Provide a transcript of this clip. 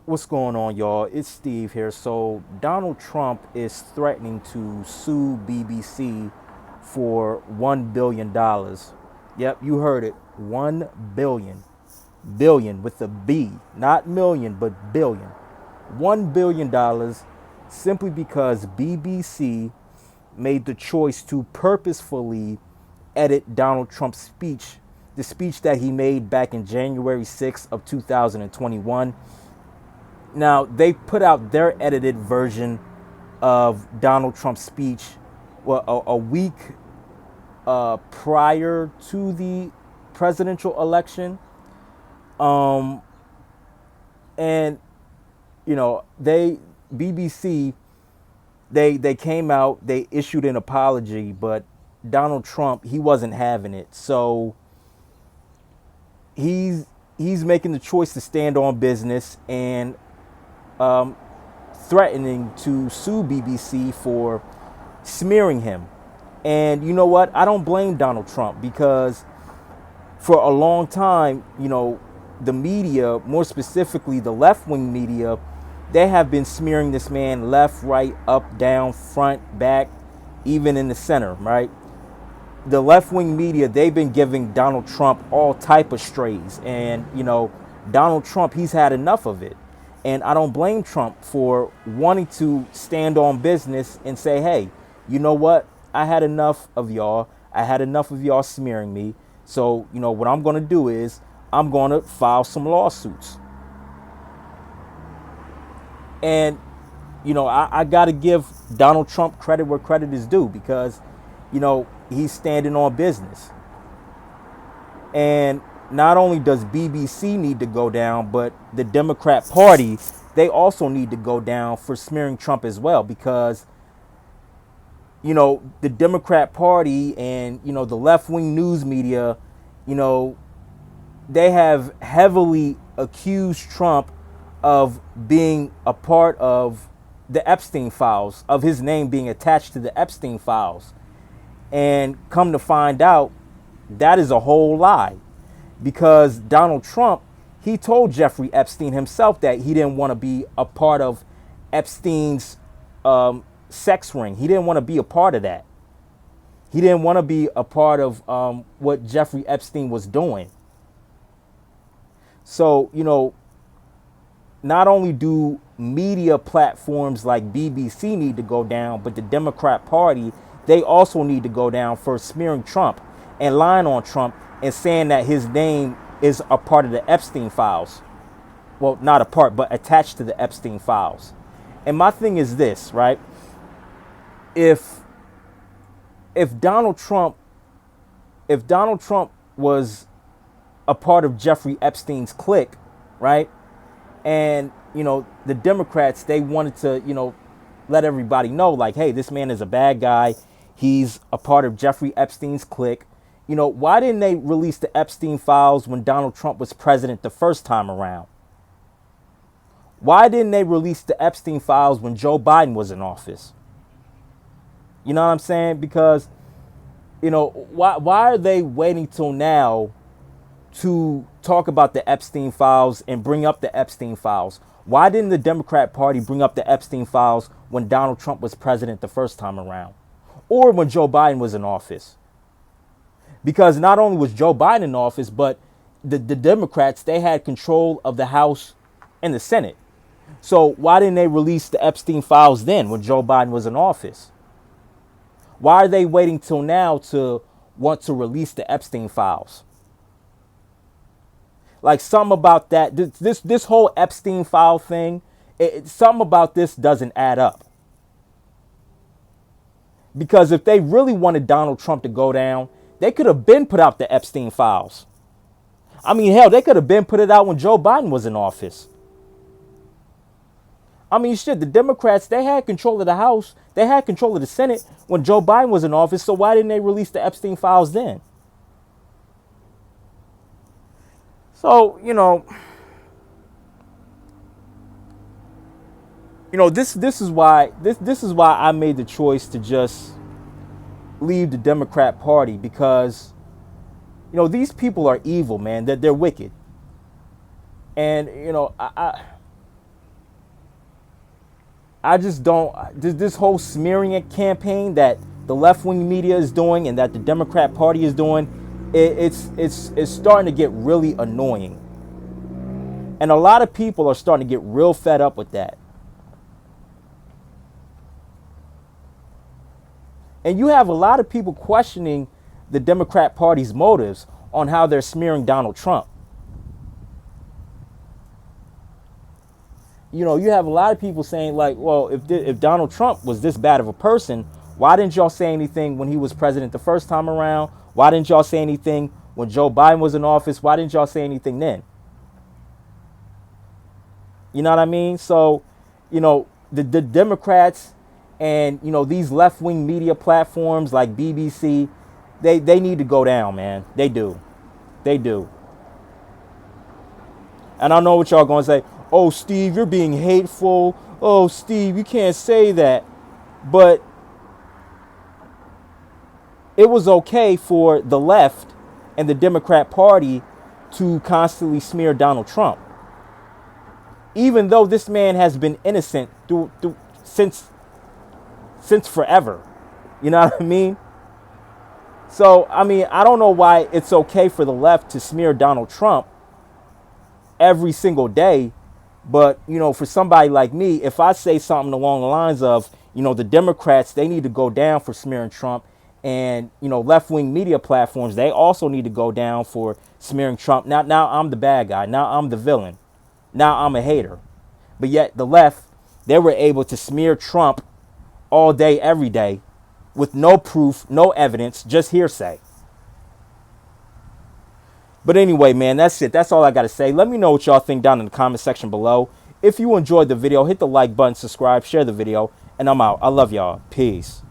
What's going on, y'all? It's Steve here. So, Donald Trump is threatening to sue BBC for $1 billion. Yep, you heard it. 1 billion. Billion with a B. Not million, but billion. $1 billion simply because BBC made the choice to purposefully edit Donald Trump's speech, the speech that he made back in January 6th of 2021. Now, they put out their edited version of Donald Trump's speech, well, a week prior to the presidential election. And, they, BBC, they came out, they issued an apology, but Donald Trump, he wasn't having it. So he's making the choice to stand on business and threatening to sue BBC for smearing him. And you know what? I don't blame Donald Trump because for a long time, the media, more specifically the left wing media, they have been smearing this man left, right, up, down, front, back, even in the center, right? The left wing media, they've been giving Donald Trump all type of strays. And, Donald Trump, he's had enough of it. And I don't blame Trump for wanting to stand on business and say, hey, you know what? I had enough of y'all. I had enough of y'all smearing me. So, what I'm going to do is I'm going to file some lawsuits. And, I got to give Donald Trump credit where credit is due because, he's standing on business. And not only does BBC need to go down, but the Democrat Party, they also need to go down for smearing Trump as well because, the Democrat Party and, the left-wing news media, they have heavily accused Trump of being a part of the Epstein files, of his name being attached to the Epstein files. And come to find out, that is a whole lie. Because Donald Trump, he told Jeffrey Epstein himself that he didn't want to be a part of Epstein's sex ring. He didn't want to be a part of that. He didn't want to be a part of what Jeffrey Epstein was doing. So, not only do media platforms like BBC need to go down, but the Democrat Party, they also need to go down for smearing Trump and lying on Trump and saying that his name is a part of the Epstein files. Well, not a part, but attached to the Epstein files. And my thing is this, right? If if Donald Trump if Donald Trump was a part of Jeffrey Epstein's clique, right? And, the Democrats, they wanted to, let everybody know, like, hey, this man is a bad guy. He's a part of Jeffrey Epstein's clique. Why didn't they release the Epstein files when Donald Trump was president the first time around? Why didn't they release the Epstein files when Joe Biden was in office? You know what I'm saying? Because, why are they waiting till now to talk about the Epstein files and bring up the Epstein files? Why didn't the Democrat Party bring up the Epstein files when Donald Trump was president the first time around? Or when Joe Biden was in office? Because not only was Joe Biden in office, but the Democrats, they had control of the House and the Senate. So why didn't they release the Epstein files then when Joe Biden was in office? Why are they waiting till now to want to release the Epstein files? Like, something about that, this whole Epstein file thing, something about this doesn't add up. Because if they really wanted Donald Trump to go down, they could have been put out the Epstein files. I mean, hell, they could have been put it out when Joe Biden was in office. I mean, shit, the Democrats, they had control of the House. They had control of the Senate when Joe Biden was in office. So why didn't they release the Epstein files then? So, this is why I made the choice to just leave the Democrat Party because, these people are evil, man. They're wicked. And, I just don't. This whole smearing campaign that the left wing media is doing and that the Democrat Party is doing, it's starting to get really annoying. And a lot of people are starting to get real fed up with that. And you have a lot of people questioning the Democrat Party's motives on how they're smearing Donald Trump. You know, you have a lot of people saying like, well, if Donald Trump was this bad of a person, why didn't y'all say anything when he was president the first time around? Why didn't y'all say anything when Joe Biden was in office? Why didn't y'all say anything then? You know what I mean? So, you know, the Democrats and, you know, these left-wing media platforms like BBC, they need to go down, man. They do. They do. And I know what y'all going to say. Oh, Steve, you're being hateful. Oh, Steve, you can't say that. But it was okay for the left and the Democrat Party to constantly smear Donald Trump. Even though this man has been innocent since forever. You know what I mean? So, I mean, I don't know why it's okay for the left to smear Donald Trump every single day. But, you know, for somebody like me, if I say something along the lines of, you know, the Democrats, they need to go down for smearing Trump. And, you know, left-wing media platforms, they also need to go down for smearing Trump. Now I'm the bad guy. Now I'm the villain. Now I'm a hater. But yet the left, they were able to smear Trump all day, every day, with no proof, no evidence, just hearsay. But anyway, man, that's it. That's all I got to say. Let me know what y'all think down in the comment section below. If you enjoyed the video, hit the like button, subscribe, share the video, and I'm out. I love y'all. Peace.